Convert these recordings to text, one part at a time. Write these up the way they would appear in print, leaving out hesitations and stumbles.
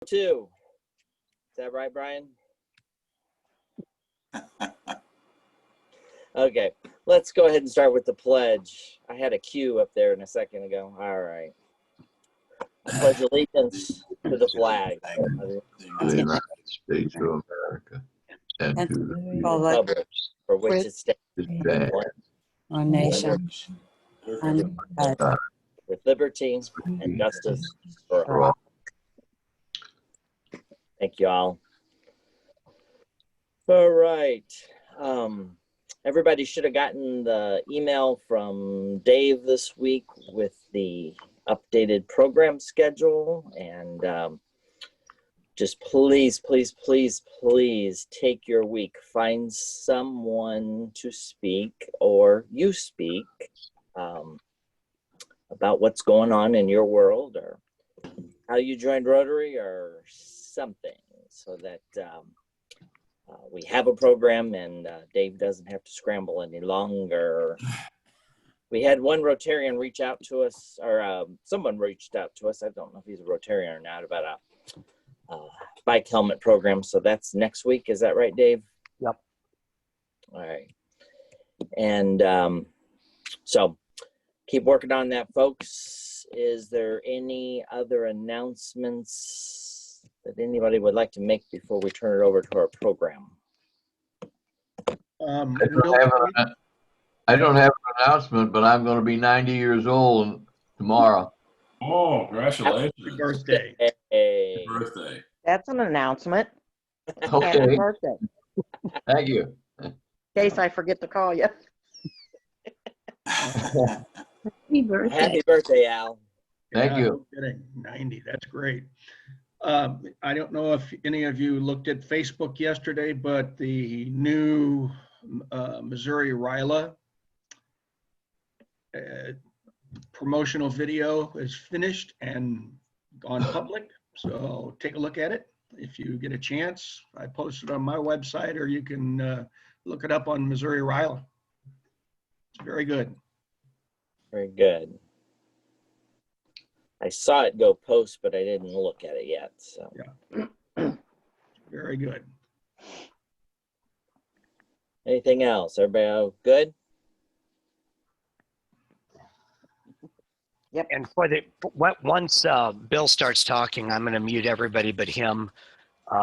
2. Is that right, Brian? Okay, let's go ahead and start with the pledge. I had a cue up there a second ago. All right. I pledge allegiance to the flag of the United States of America and to the republic for which it stands, one nation, with liberty and justice for all. Thank you all. All right. Everybody should have gotten the email from Dave this week with the updated program schedule. And just please take your week. Find someone to speak, or you speak about what's going on in your world, or how you joined Rotary, or something, so that we have a program and Dave doesn't have to scramble any longer. We had one Rotarian reach out to us, or someone reached out to us. I don't know if he's a Rotarian or not, about a bike helmet program. So that's next week. Is that right, Dave? Yep. All right. And so keep working on that, folks. Is there any other announcements that anybody would like to make before we turn it over to our program? I don't have an announcement, but I'm going to be 90 years old tomorrow. Oh, congratulations. Happy birthday. Hey. Happy birthday. That's an announcement. Happy Okay, birthday. thank you. In case I forget to call you. Happy birthday. Happy birthday, Al. Thank you. No kidding. 90, that's great. I don't know if any of you looked at Facebook yesterday, but the new Missouri RILA promotional video is finished and gone public. So take a look at it if you get a chance. I posted on my website, or you can look it up on Missouri RILA. It's very good. Very good. I saw it go post, but I didn't look at it yet. So Yeah. Very good. anything else? Everybody all good? Yep. And once Bill starts talking, I'm going to mute everybody but him,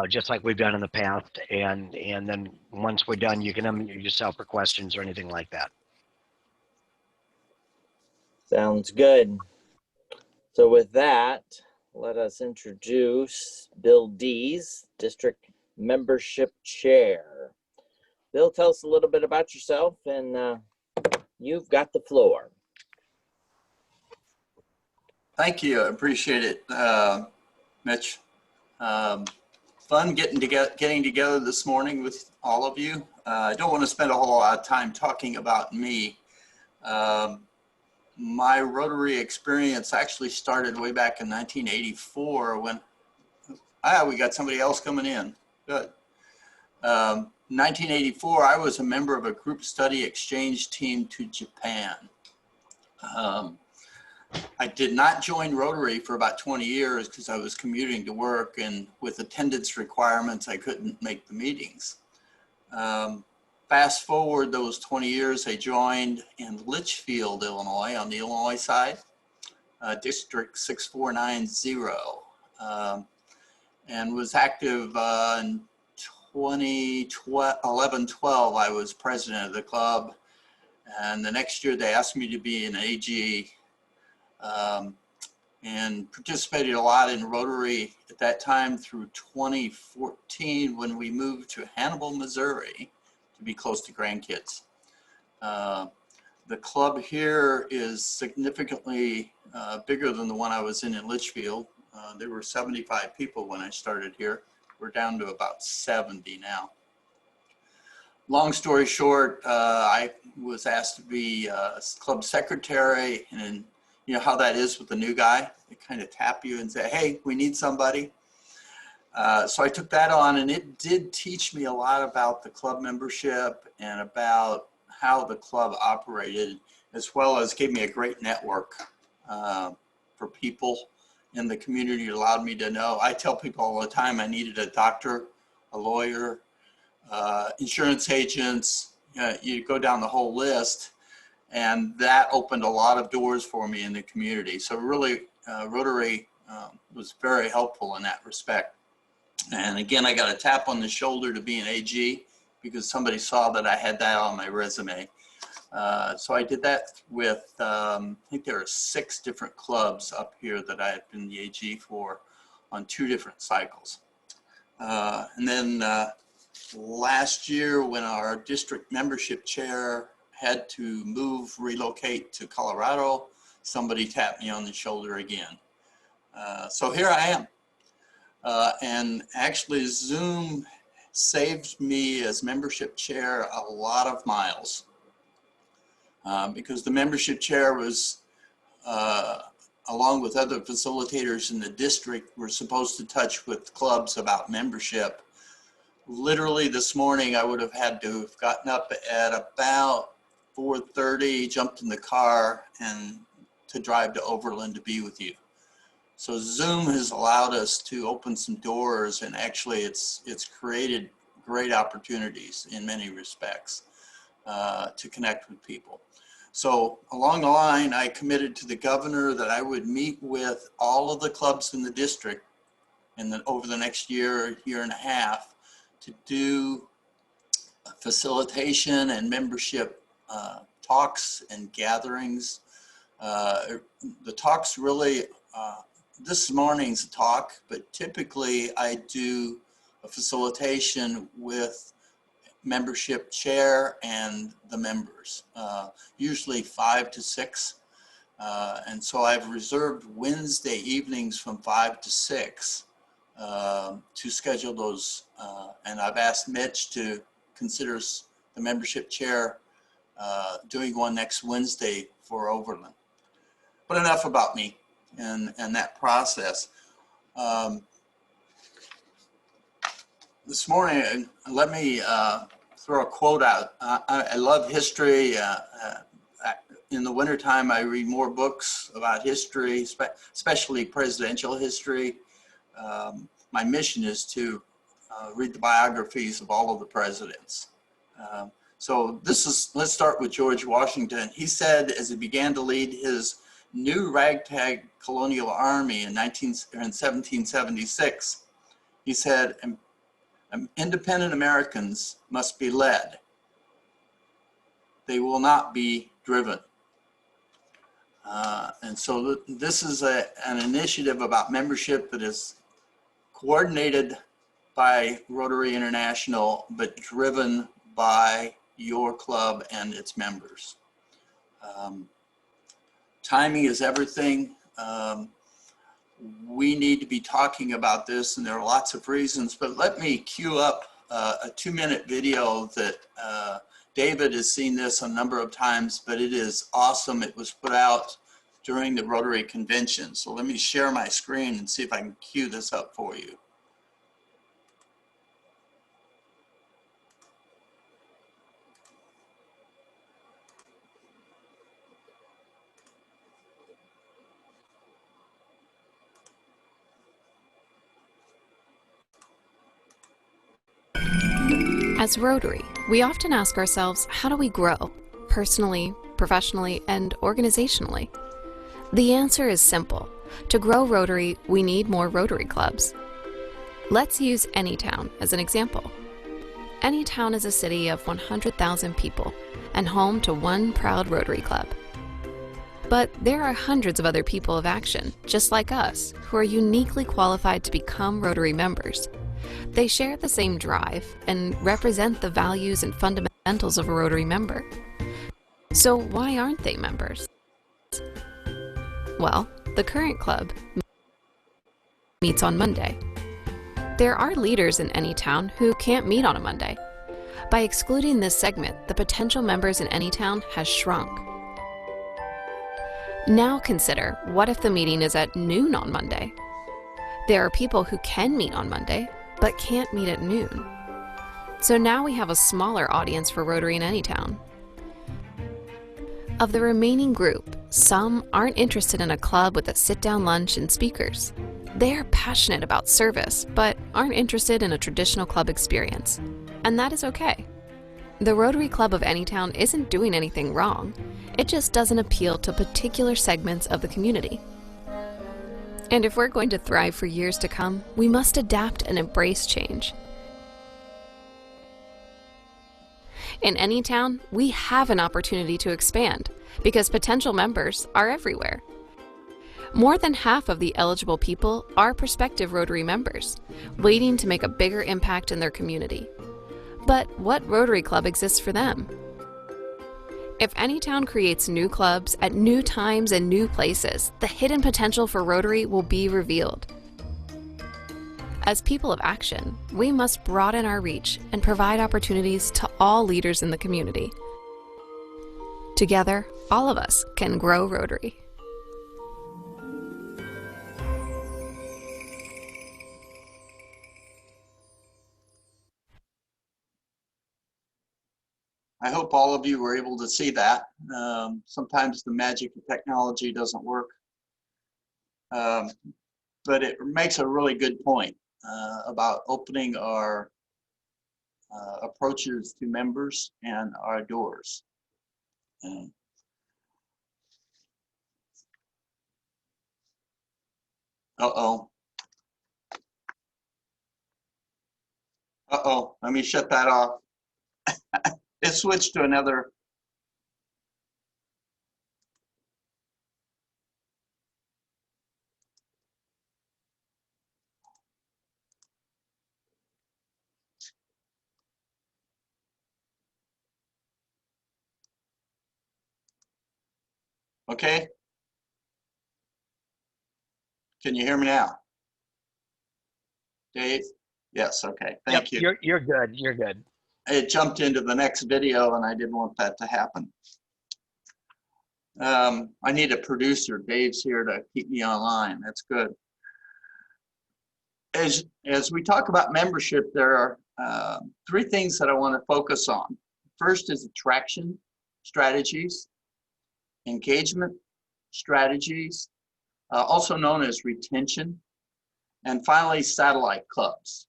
just like we've done in the past. And then once we're done, you can unmute yourself for questions or anything like that. Sounds good. So with that, let us introduce Bill Dees, District Membership Chair. Bill, tell us a little bit about yourself, and you've got the floor. Thank you. I appreciate it, Mitch. Fun getting together this morning with all of you. I don't want to spend a whole lot of time talking about me. My Rotary experience actually started way back in 1984 when, we got somebody else coming in. Good. 1984, I was a member of a group study exchange team to Japan. I did not join Rotary for about 20 years because I was commuting to work, and with attendance requirements, I couldn't make the meetings. Fast forward those 20 years, I joined in Litchfield, Illinois, on the Illinois side, District 6490, and was active in 2011-12. I was president of the club, and the next year they asked me to be an AG, and participated a lot in Rotary at that time through 2014 when we moved to Hannibal, Missouri, to be close to grandkids. The club here is significantly bigger than the one I was in Litchfield. There were 75 people when I started here. We're down to about 70 now. Long story short, I was asked to be club secretary, and you know how that is with the new guy. They kind of tap you and say, hey, we need somebody. So I took that on, and it did teach me a lot about the club membership and about how the club operated, as well as gave me a great network for people in the community allowed me to know. I tell people all the time I needed a doctor, a lawyer, insurance agents. You go down the whole list, and that opened a lot of doors for me in the community. So really, Rotary was very helpful in that respect. And again, I got a tap on the shoulder to be an AG because somebody saw that I had that on my resume. So I did that with, I think there are 6 different clubs up here that I have been the AG for on 2 different cycles. And then last year when our district membership chair had to relocate to Colorado, somebody tapped me on the shoulder again. So here I am. And actually Zoom saved me as membership chair a lot of miles. Because the membership chair was, along with other facilitators in the district, were supposed to touch with clubs about membership. Literally this morning, I would have had to have gotten up at about 4:30, jumped in the car, and to drive to Overland to be with you. So Zoom has allowed us to open some doors, and actually it's created great opportunities in many respects to connect with people. So along the line, I committed to the governor that I would meet with all of the clubs in the district over the next year, year and a half, to do facilitation and membership talks and gatherings. The talks really, this morning's a talk, but typically I do a facilitation with membership chair and the members, usually 5 to 6. And so I've reserved Wednesday evenings from 5 to 6 to schedule those. And I've asked Mitch to consider the membership chair doing one next Wednesday for Overland. But enough about me and that process. This morning, let me throw a quote out. I love history. In the wintertime, I read more books about history, especially presidential history. My mission is to read the biographies of all of the presidents. So let's start with George Washington. He said, as he began to lead his new ragtag colonial army in 1776, he said, independent Americans must be led. They will not be driven. And so this is an initiative about membership that is coordinated by Rotary International, but driven by your club and its members. Timing is everything. We need to be talking about this, and there are lots of reasons, but let me cue up a 2-minute video that David has seen this a number of times, but it is awesome. It was put out during the Rotary Convention. So let me share my screen and see if I can cue this up for you. As Rotary, we often ask ourselves, how do we grow, personally, professionally, and organizationally? The answer is simple. To grow Rotary, we need more Rotary clubs. Let's use Anytown as an example. Anytown is a city of 100,000 people and home to one proud Rotary club. But there are hundreds of other people of action, just like us, who are uniquely qualified to become Rotary members. They share the same drive and represent the values and fundamentals of a Rotary member. So why aren't they members? Well, the current club meets on Monday. There are leaders in Anytown who can't meet on a Monday. By excluding this segment, the potential members in Anytown has shrunk. Now consider, what if the meeting is at noon on Monday? There are people who can meet on Monday, but can't meet at noon. So now we have a smaller audience for Rotary in Anytown. Of the remaining group, Some aren't interested in a club with a sit-down lunch and speakers. They are passionate about service, but aren't interested in a traditional club experience. And that is okay. The Rotary Club of Anytown isn't doing anything wrong. It just doesn't appeal to particular segments of the community. And if we're going to thrive for years to come, we must adapt and embrace change. In Anytown, we have an opportunity to expand because potential members are everywhere. More than half of the eligible people are prospective Rotary members, waiting to make a bigger impact in their community. But what Rotary Club exists for them? If Anytown creates new clubs at new times and new places, the hidden potential for Rotary will be revealed. As people of action, we must broaden our reach and provide opportunities to all leaders in the community. Together, all of us can grow Rotary. I hope all of you were able to see that. Sometimes the magic of technology doesn't work. But it makes a really good point about opening our approaches to members and our doors. Uh-oh. Uh-oh, let me shut that off. It switched to another. Okay. Can you hear me now? Dave? Yes, okay, thank you. You're good, you're good. It jumped into the next video and I didn't want that to happen. I need a producer. Dave's here to keep me online. That's good. As we talk about membership, there are three things that I want to focus on. First is attraction strategies, engagement strategies, also known as retention, and finally satellite clubs.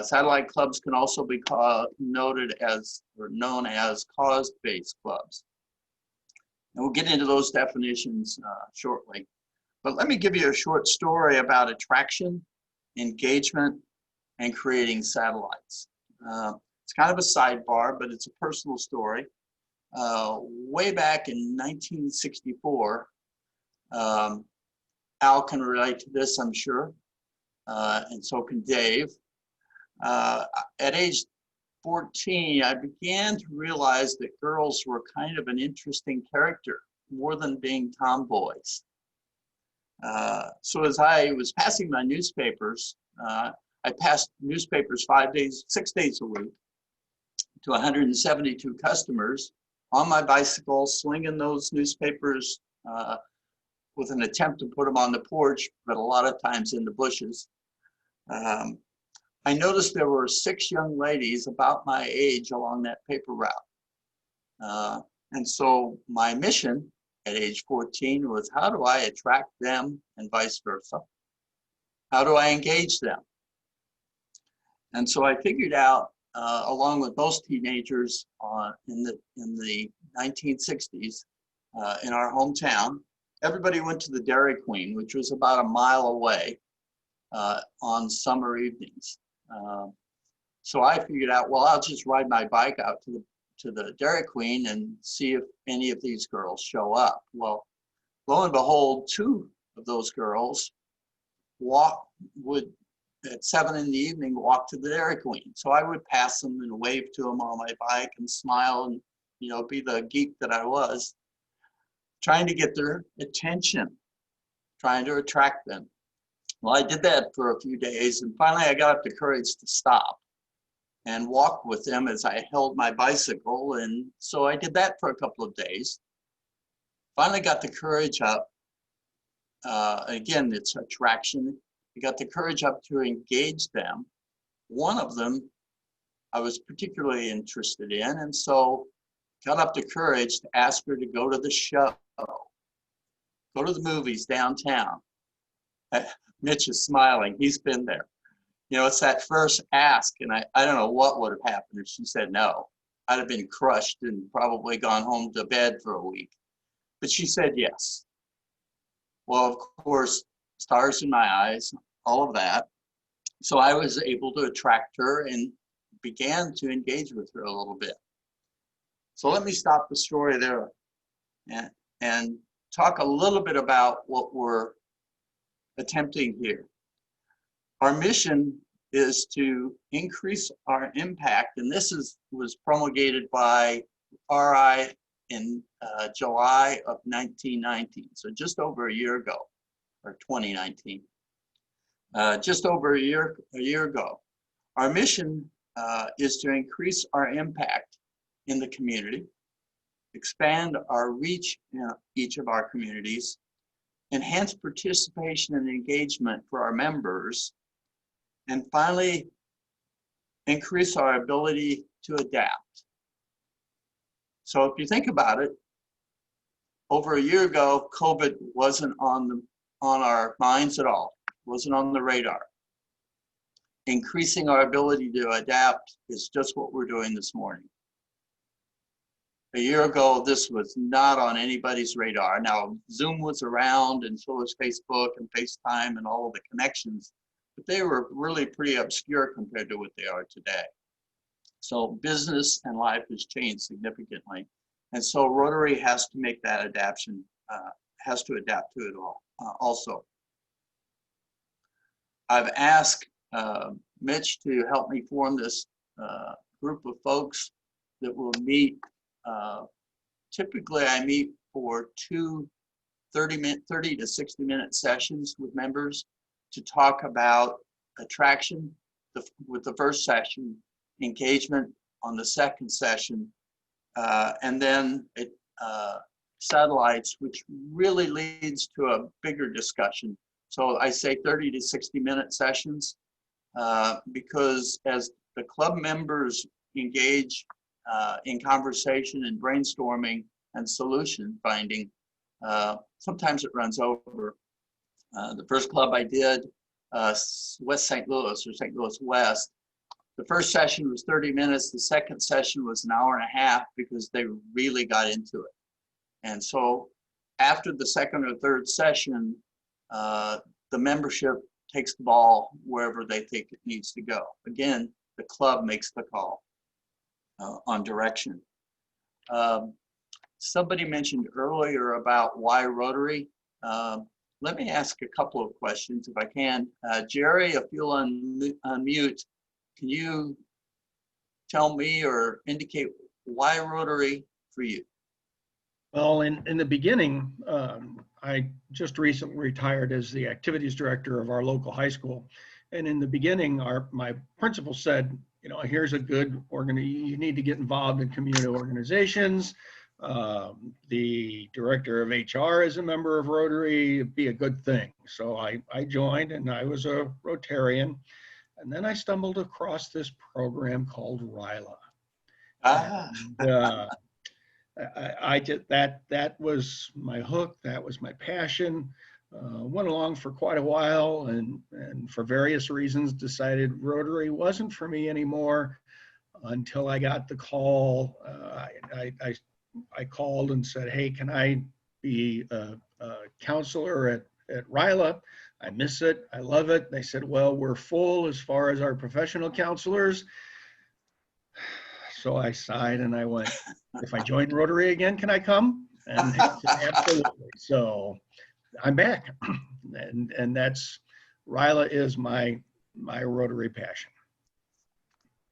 Satellite clubs can also be known as cause-based clubs. And we'll get into those definitions shortly. But let me give you a short story about attraction, engagement, and creating satellites. It's kind of a sidebar, but it's a personal story. Way back in 1964, Al can relate to this, I'm sure, and so can Dave. At age 14, I began to realize that girls were kind of an interesting character, more than being tomboys. So as I was passing my newspapers, I passed newspapers 6 days a week to 172 customers on my bicycle, slinging those newspapers with an attempt to put them on the porch, but a lot of times in the bushes. I noticed there were 6 young ladies about my age along that paper route. And so my mission at age 14 was, how do I attract them and vice versa? How do I engage them? And so I figured out, along with most teenagers in the 1960s in our hometown, everybody went to the Dairy Queen, which was about a mile away on summer evenings. So I figured out, well, I'll just ride my bike out to the Dairy Queen and see if any of these girls show up. Well, lo and behold, 2 of those girls would at 7 in the evening walk to the Dairy Queen. So I would pass them and wave to them on my bike and smile and, you know, be the geek that I was, trying to get their attention, trying to attract them. Well, I did that for a few days, and finally I got up the courage to stop and walk with them as I held my bicycle. And so I did that for a couple of days. Finally got the courage up. Again, it's attraction. I got the courage up to engage them. One of them I was particularly interested in, and so got up the courage to ask her to go to the show. go to the movies downtown. Mitch is smiling. He's been there. You know, it's that first ask, and I don't know what would have happened if she said no. I'd have been crushed and probably gone home to bed for a week. But she said yes. Well, of course, stars in my eyes, all of that. So I was able to attract her and began to engage with her a little bit. So let me stop the story there and talk a little bit about what we're attempting here. Our mission is to increase our impact, and this was promulgated by RI in July of 1919, so just over a year ago, or 2019, just over a year ago. Our mission is to increase our impact in the community, expand our reach in each of our communities, enhance participation and engagement for our members, and finally, increase our ability to adapt. So if you think about it, over a year ago, COVID wasn't on our minds at all, wasn't on the radar. Increasing our ability to adapt is just what we're doing this morning. A year ago, this was not on anybody's radar. Now, Zoom was around, and so was Facebook and FaceTime and all of the connections, but they were really pretty obscure compared to what they are today. So business and life has changed significantly. And so Rotary has to make that adaptation, has to adapt to it all also. I've asked Mitch to help me form this group of folks that will meet. Typically I meet for 30 to 60 minute sessions with members to talk about attraction with the first session, engagement on the second session, and then satellites, which really leads to a bigger discussion. So I say 30 to 60 minute sessions because as the club members engage in conversation and brainstorming and solution finding, sometimes it runs over. The first club I did, West St. Louis or St. Louis West, the first session was 30 minutes. The second session was an hour and a half because they really got into it. And so after the second or third session, the membership takes the ball wherever they think it needs to go. Again, the club makes the call on direction. Somebody mentioned earlier about why Rotary. Let me ask a couple of questions if I can. Jerry, if you'll unmute, can you tell me or indicate why Rotary for you? Well, in the beginning, I just recently retired as the activities director of our local high school. And in the beginning, my principal said, you know, here's a good you need to get involved in community organizations. The director of HR is a member of Rotary, it'd be a good thing. So I joined and I was a Rotarian. And then I stumbled across this program called RILA. And, I did that was my hook, that was my passion. Went along for quite a while and for various reasons decided Rotary wasn't for me anymore until I got the call. I called and said, hey, can I be a counselor at RILA? I miss it, I love it. They said, well, we're full as far as our professional counselors. So I sighed and I went, if I join Rotary again, can I come? And they said, absolutely. So I'm back. And that's, RILA is my Rotary passion.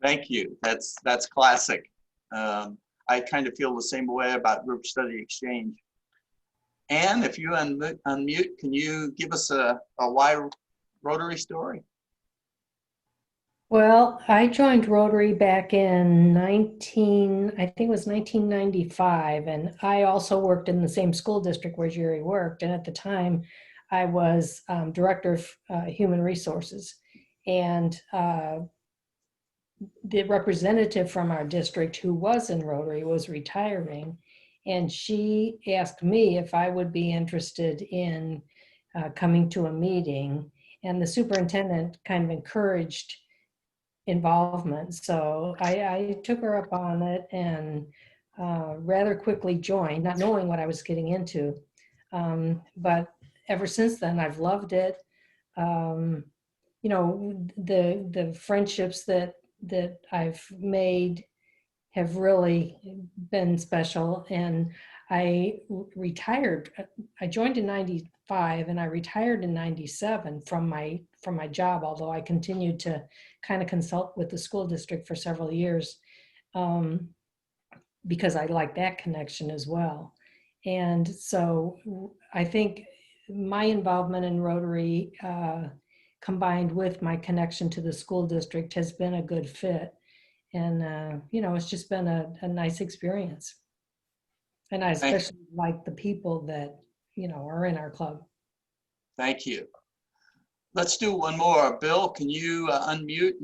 Thank you. That's classic. I kind of feel the same way about group study exchange. Anne, if you unmute, can you give us a why Rotary story? Well, I joined Rotary back in I think it was 1995, and I also worked in the same school district where Jerry worked. And at the time, I was director of human resources, and the representative from our district who was in Rotary was retiring, And she asked me if I would be interested in coming to a meeting. And the superintendent kind of encouraged involvement. So I took her up on it and rather quickly joined, not knowing what I was getting into. But ever since then, I've loved it. You know, the friendships that I've made have really been special. And I retired. I joined in 95 and I retired in 97 from my job, although I continued to kind of consult with the school district for several years because I like that connection as well. And so I think my involvement in Rotary combined with my connection to the school district has been a good fit. And, you know, it's just been a nice experience. And I especially like the people that, you know, are in our club. Thank you. Let's do one more. Bill, can you unmute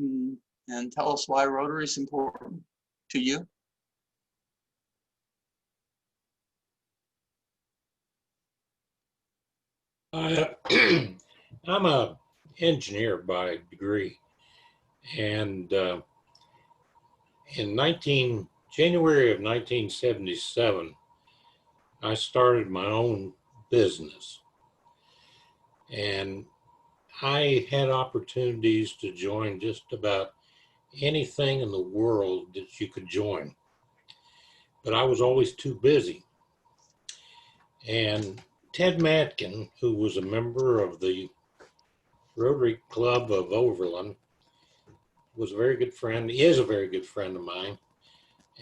and tell us why Rotary is important to you? I'm a engineer by degree, and in January of 1977, I started my own business, and I had opportunities to join just about anything in the world that you could join, but I was always too busy. And Ted Matkin, who was a member of the Rotary Club of Overland, was a very good friend, is a very good friend of mine.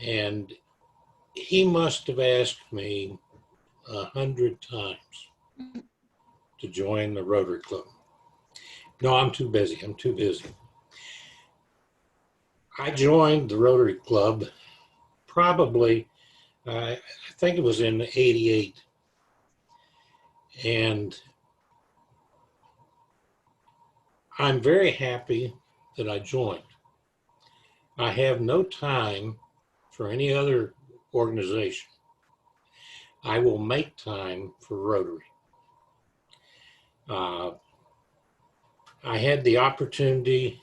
And he must have asked me 100 times to join the Rotary Club. No, I'm too busy. I'm too busy. I joined the Rotary Club probably, I think it was in '88. And I'm very happy that I joined. I have no time for any other organization. I will make time for Rotary. I had the opportunity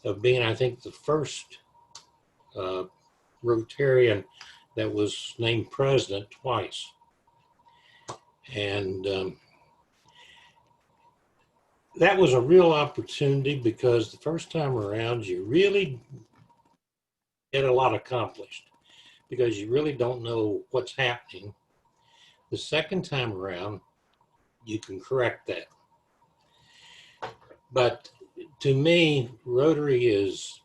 of being, I think, the first Rotarian that was named president twice. And that was a real opportunity because the first time around, you really get a lot accomplished because you really don't know what's happening. The second time around, you can correct that. But to me, Rotary is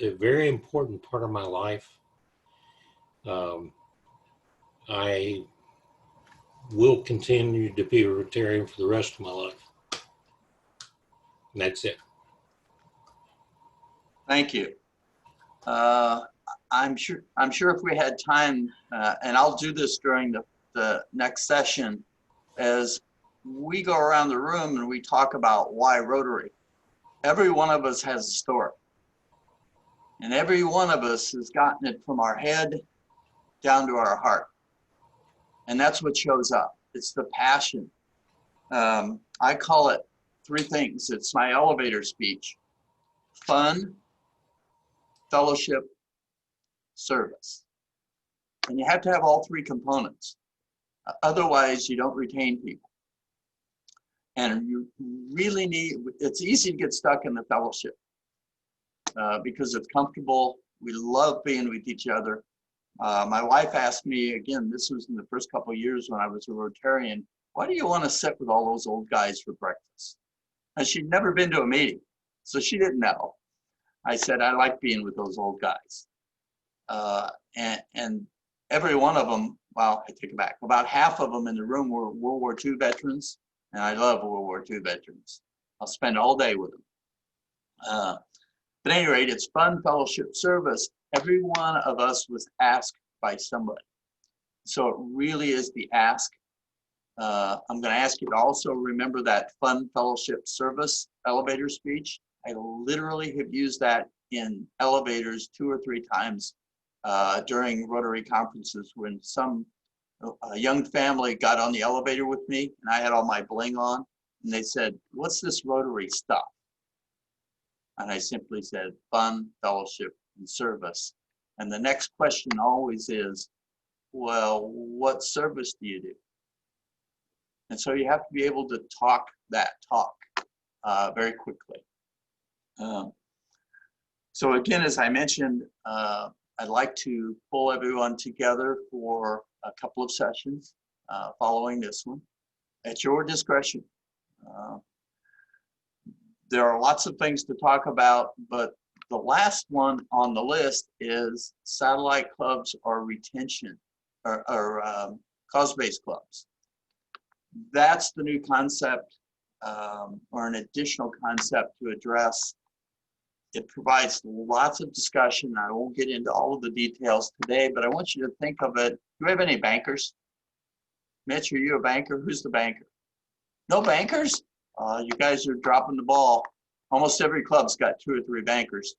a very important part of my life. I will continue to be a Rotarian for the rest of my life. And that's it. Thank you. I'm sure if we had time, and I'll do this during the next session, as we go around the room and we talk about why Rotary. Every one of us has a story. And every one of us has gotten it from our head down to our heart. And that's what shows up. It's the passion. I call it three things. It's my elevator speech: fun, fellowship, service. And you have to have all three components. Otherwise, you don't retain people. And you really need, it's easy to get stuck in the fellowship because it's comfortable. We love being with each other. My wife asked me, again, this was in the first couple of years when I was a Rotarian, why do you want to sit with all those old guys for breakfast? And she'd never been to a meeting, so she didn't know. I said, I like being with those old guys. And every one of them, well, I take it back, about half of them in the room were World War II veterans, and I love World War II veterans. I'll spend all day with them. But at any rate, it's fun, fellowship, service. Every one of us was asked by somebody. So it really is the ask. I'm going to ask you to also remember that fun, fellowship, service elevator speech. I literally have used that in elevators 2 or 3 times during Rotary conferences when some a young family got on the elevator with me, and I had all my bling on, and they said, "What's this Rotary stuff?" And I simply said, "Fun, fellowship, and service." And the next question always is, well, what service do you do? And so you have to be able to talk that talk very quickly. So again, as I mentioned, I'd like to pull everyone together for a couple of sessions following this one at your discretion. There are lots of things to talk about, but the last one on the list is satellite clubs or retention or cause-based clubs. That's the new concept or an additional concept to address. It provides lots of discussion. I won't get into all of the details today, but I want you to think of it. Do we have any bankers? Mitch, are you a banker? Who's the banker? No bankers? You guys are dropping the ball. Almost every club's got 2 or 3 bankers.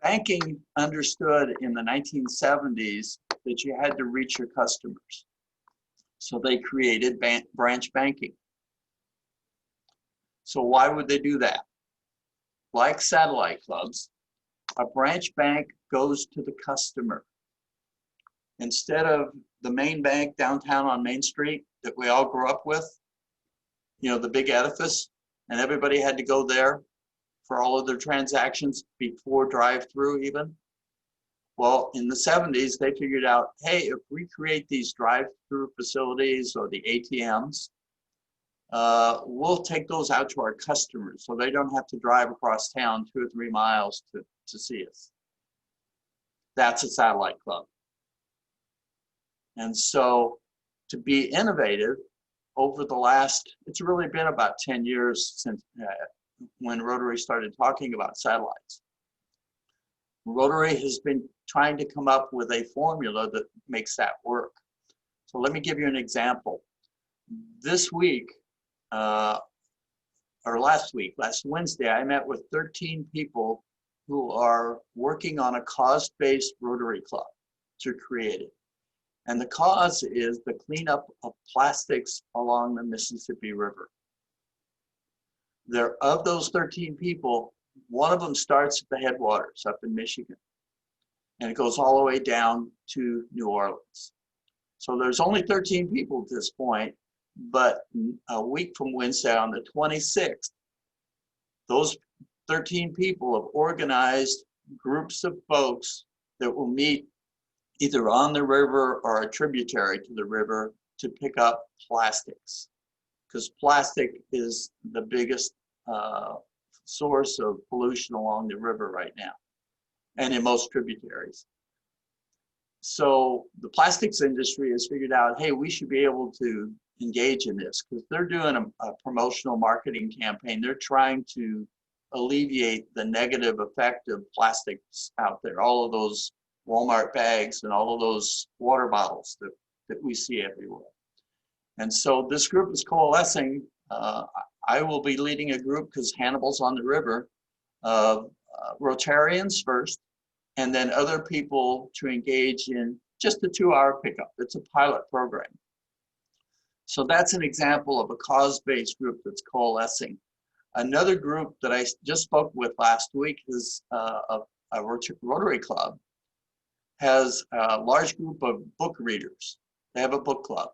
Banking understood in the 1970s that you had to reach your customers. So they created branch banking. So why would they do that? Like satellite clubs, a branch bank goes to the customer. Instead of the main bank downtown on Main Street that we all grew up with, you know, the big edifice, and everybody had to go there for all of their transactions before drive-through even. Well, in the 70s, they figured out, hey, if we create these drive-through facilities or the ATMs, we'll take those out to our customers so they don't have to drive across town 2 or 3 miles to see us. That's a satellite club. And so to be innovative over the last, it's really been about 10 years since when Rotary started talking about satellites. Rotary has been trying to come up with a formula that makes that work. So let me give you an example. This week, or last Wednesday, I met with 13 people who are working on a cause-based Rotary Club to create it. And the cause is the cleanup of plastics along the Mississippi River. Of those 13 people, one of them starts at the headwaters up in Michigan, and it goes all the way down to New Orleans. So there's only 13 people at this point, but a week from Wednesday on the 26th, those 13 people have organized groups of folks that will meet either on the river or a tributary to the river to pick up plastics, because plastic is the biggest source of pollution along the river right now and in most tributaries. So the plastics industry has figured out, hey, we should be able to engage in this because they're doing a promotional marketing campaign. They're trying to alleviate the negative effect of plastics out there, all of those Walmart bags and all of those water bottles that we see everywhere. And so this group is coalescing. I will be leading a group because Hannibal's on the river of Rotarians first, and then other people to engage in just a 2-hour pickup. It's a pilot program. So that's an example of a cause-based group that's coalescing. Another group that I just spoke with last week is a Rotary Club, has a large group of book readers. They have a book club,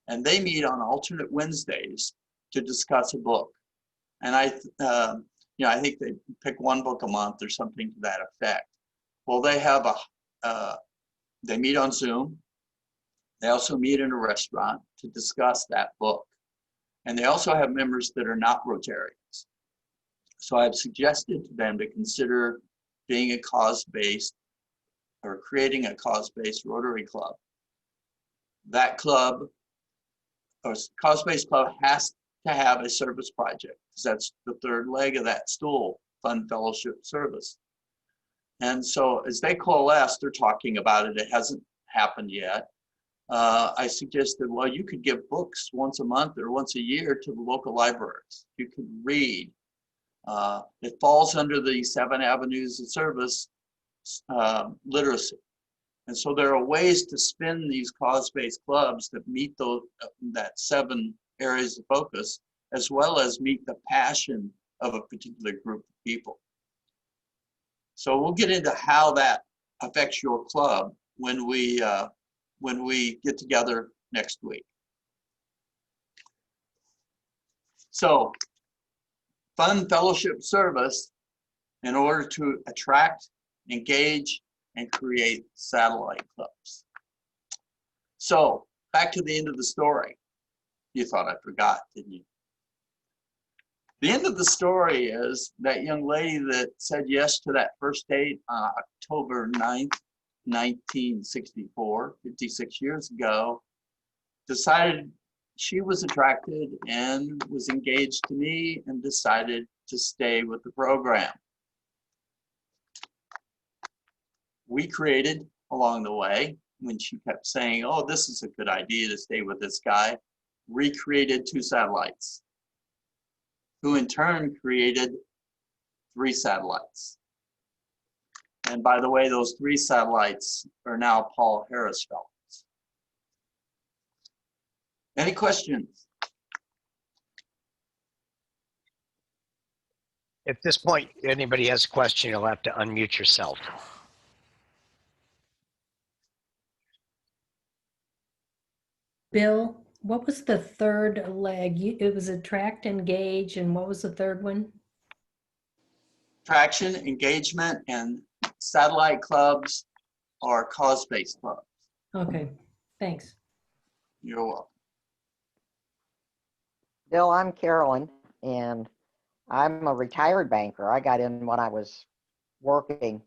and they meet on alternate Wednesdays to discuss a book. And I think they pick 1 book a month or something to that effect. Well, they have they meet on Zoom. They also meet in a restaurant to discuss that book. And they also have members that are not Rotarians. So I've suggested to them to consider being a cause-based or creating a cause-based Rotary Club. That club, or cause-based club, has to have a service project, because that's the 3rd leg of that stool, fun, fellowship, service. And so as they coalesce, they're talking about it. It hasn't happened yet. I suggested, well, you could give books once a month or once a year to the local libraries. You could read. It falls under the 7 avenues of service literacy. And so there are ways to spin these cause-based clubs that meet those that 7 areas of focus, as well as meet the passion of a particular group of people. So we'll get into how that affects your club when we get together next week. So, fund fellowship service in order to attract, engage, and create satellite clubs. So, back to the end of the story. You thought I forgot, didn't you? The end of the story is that young lady that said yes to that first date on October 9th, 1964, 56 years ago, decided she was attracted and was engaged to me and decided to stay with the program. We created along the way, when she kept saying, oh, this is a good idea to stay with this guy, recreated 2 satellites, who in turn created 3 satellites. And by the way, those 3 satellites are now Paul Harris Fellows. Any questions? At this point, anybody has a question, you'll have to unmute yourself. Bill, what was the third leg? It was attract, engage, and what was the third one? Traction, engagement, and satellite clubs are cause-based clubs. Okay, thanks. You're welcome. Bill, I'm Carolyn, and I'm a retired banker. I got in when I was working.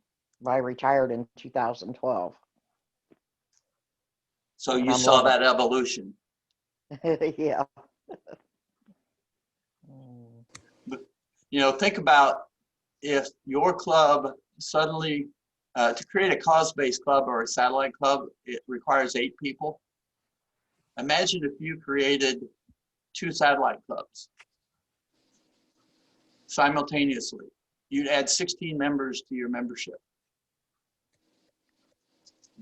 I retired in 2012. So you I'm saw loving that evolution. Yeah. You know, think about if your club suddenly, to create a cause-based club or a satellite club, it requires 8 people. Imagine if you created 2 satellite clubs simultaneously. You'd add 16 members to your membership.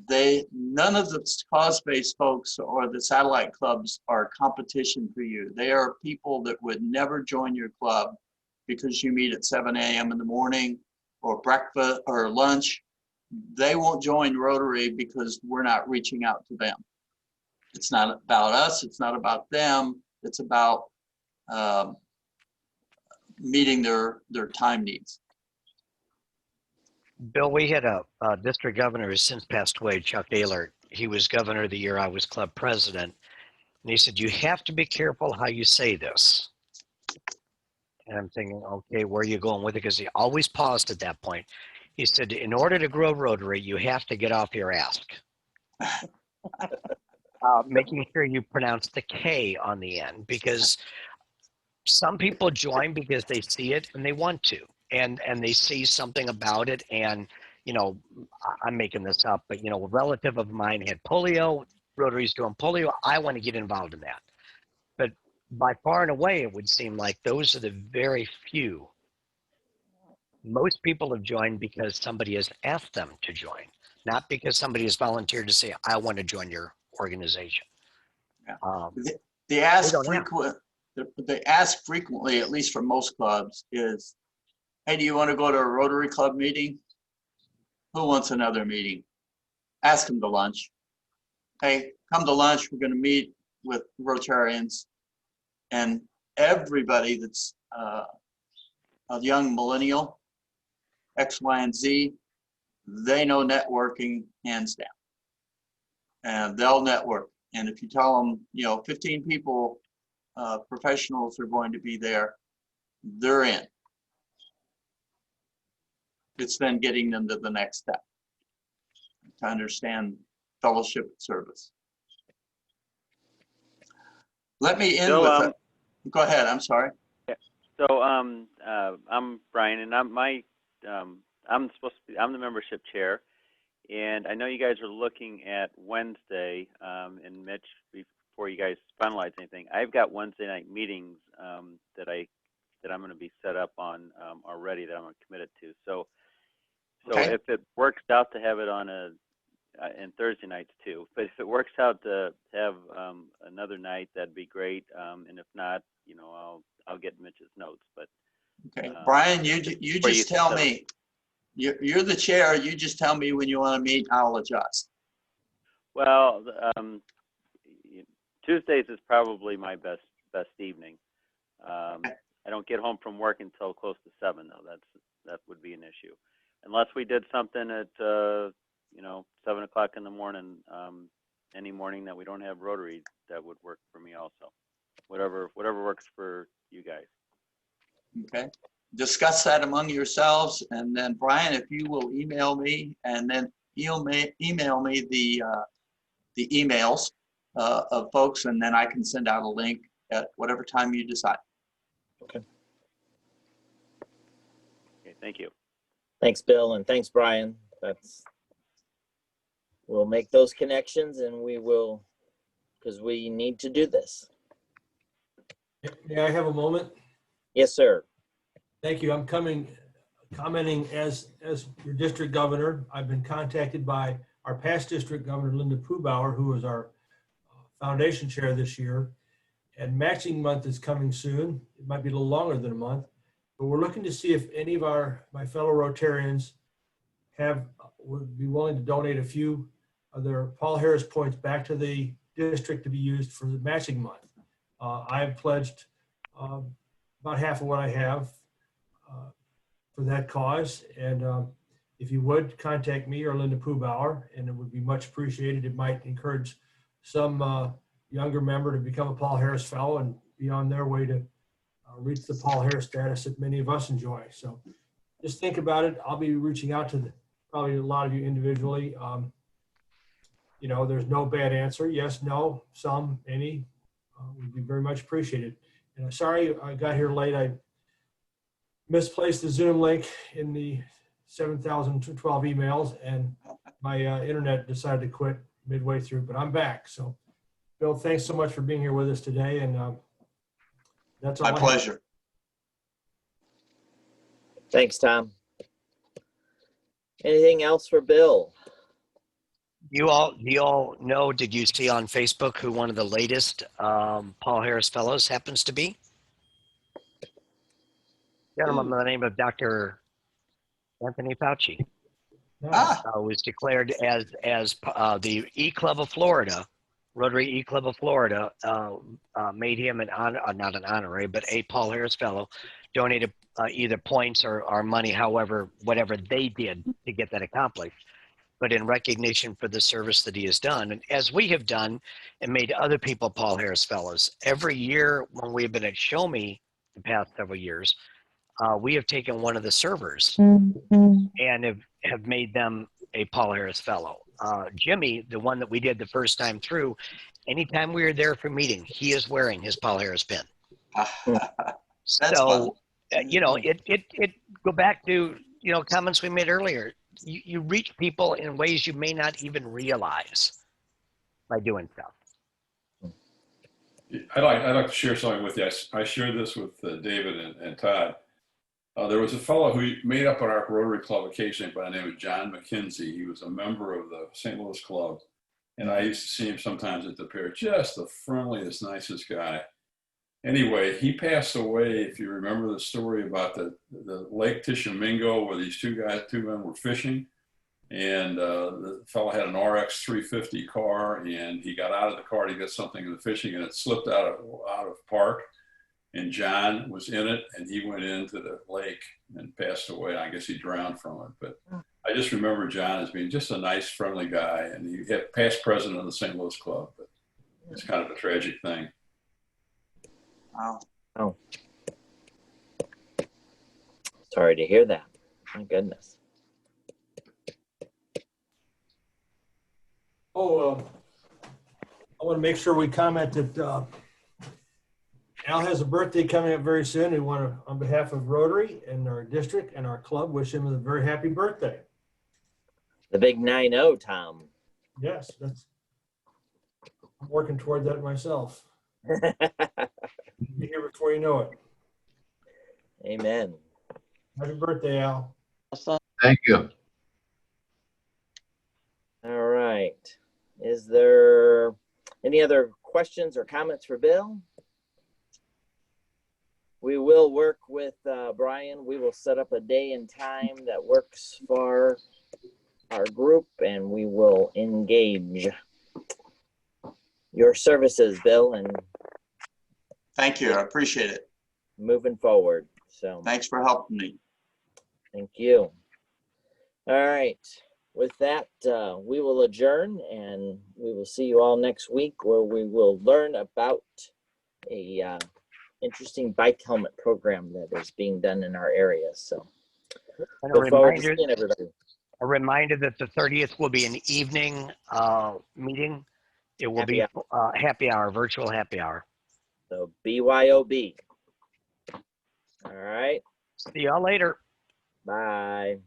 None of the cause-based folks or the satellite clubs are competition for you. They are people that would never join your club because you meet at 7 a.m. in the morning or breakfast or lunch. They won't join Rotary because we're not reaching out to them. It's not about us. It's not about them. It's about meeting their time needs. Bill, we had a district governor who's since passed away, Chuck Aylert. He was governor the year I was club president. And he said, you have to be careful how you say this. And I'm thinking, okay, where are you going with it? Because he always paused at that point. He said, in order to grow Rotary, you have to get off your ass. Making sure you pronounce the K on the end, because some people join because they see it and they want to. And they see something about it, and you know, I'm making this up, but you know, a relative of mine had polio. Rotary's doing polio. I want to get involved in that. But by far and away, it would seem like those are the very few. Most people have joined because somebody has asked them to join, not because somebody has volunteered to say, "I want to join your organization." Yeah. They ask frequently, at least for most clubs, is, hey, do you want to go to a Rotary Club meeting? Who wants another meeting? Ask them to lunch. Hey, come to lunch. We're going to meet with Rotarians. And everybody that's a young millennial, X, Y, and Z, they know networking hands down. And they'll network. And if you tell them, you know, 15 people, professionals are going to be there, they're in. It's then getting them to the next step to understand fellowship service. Let me end with go ahead, I'm sorry. So I'm Brian, and I'm the membership chair, and I know you guys are looking at Wednesday, and Mitch, before you guys finalize anything, I've got Wednesday night meetings that I'm going to be set up on already that I'm committed to. So Okay. if it works out to have it on a and Thursday nights too. But if it works out to have another night, that'd be great. And if not, you know, I'll get Mitch's notes. But Okay, Brian, you where just tell me. You're the chair. You just tell me when you want to meet. I'll adjust. Well, Tuesdays is probably my best evening. I don't get home from work until close to 7, though. That would be an issue, unless we did something at 7 o'clock in the morning. Any morning that we don't have Rotary, that would work for me also. Whatever works for you guys. Okay. Discuss that among yourselves, and then Brian, if you will email me, and then email me the emails of folks, and then I can send out a link at whatever time you decide. Okay. Okay, thank you. Thanks, Bill, and thanks, Brian. We'll make those connections, and we will, because we need to do this. May I have a moment? Yes, sir. Thank you. I'm commenting as your district governor. I've been contacted by our past district governor, Linda Pubauer, who was our foundation chair this year. And matching month is coming soon. It might be a little longer than a month, but we're looking to see if any of my fellow Rotarians would be willing to donate a few of their Paul Harris points back to the district to be used for the matching month. I've pledged about half of what I have for that cause. And if you would contact me or Linda Pubauer, and it would be much appreciated. It might encourage some younger member to become a Paul Harris Fellow and be on their way to reach the Paul Harris status that many of us enjoy. So just think about it. I'll be reaching out to probably a lot of you individually. There's no bad answer. Yes, no, some, any would be very much appreciated. And I'm sorry I got here late. I misplaced the Zoom link in the 7,012 emails, and my internet decided to quit midway through, but I'm back. So Bill, thanks so much for being here with us today. And that's all. My pleasure. Thanks, Tom. Anything else for Bill? You all know, did you see on Facebook who one of the latest Paul Harris Fellows happens to be? Gentleman by the name of Dr. Anthony Fauci. Was declared as the E-Club of Florida, Rotary E-Club of Florida, made him not an honorary, but a Paul Harris Fellow, donated either points or money, whatever they did to get that accomplished, but in recognition for the service that he has done. And as we have done and made other people Paul Harris Fellows, every year when we've been at Show Me the past several years, we have taken one of the servers and have made them a Paul Harris Fellow. Jimmy, the one that we did the first time through, anytime we were there for meeting, he is wearing his Paul Harris pin. So, it go back to, comments we made earlier. You reach people in ways you may not even realize by doing stuff. I'd like to share something with you. I shared this with David and Todd. There was a fellow who made up at our Rotary Club occasionally by the name of John McKenzie. He was a member of the St. Louis Club. And I used to see him sometimes at the pier, just the friendliest, nicest guy. Anyway, he passed away. If you remember the story about the Lake Tishomingo, where these two men were fishing, and the fellow had an RX 350 car, and he got out of the car to get something in the fishing, and it slipped out of park. And John was in it, and he went into the lake and passed away. I guess he drowned from it. But I just remember John as being just a nice, friendly guy, and he had past president of the St. Louis Club. But it's kind of a tragic thing. Wow. Oh, sorry to hear that. My goodness. I want to make sure we comment that Al has a birthday coming up very soon. We want to, on behalf of Rotary and our district and our club, wish him a very happy birthday. The big 9-0, Tom. Yes, I'm working toward that myself. Be here before you know it. Amen. Happy birthday, Al. Thank you. All right. right. Is there any other questions or comments for Bill? We will work with Brian. We will set up a day and time that works for our group, and we will engage your services, Bill, and Thank you. I appreciate it. moving forward. So Thanks for helping me. thank you. All right. With that, we will adjourn, and we will see you all next week, where we will learn about a interesting bike helmet program that is being done in our area. So And look forward to seeing everybody. a reminder that the 30th will be an evening meeting. It will Happy be happy hour, virtual happy hour. So BYOB. All right. See y'all later. Bye.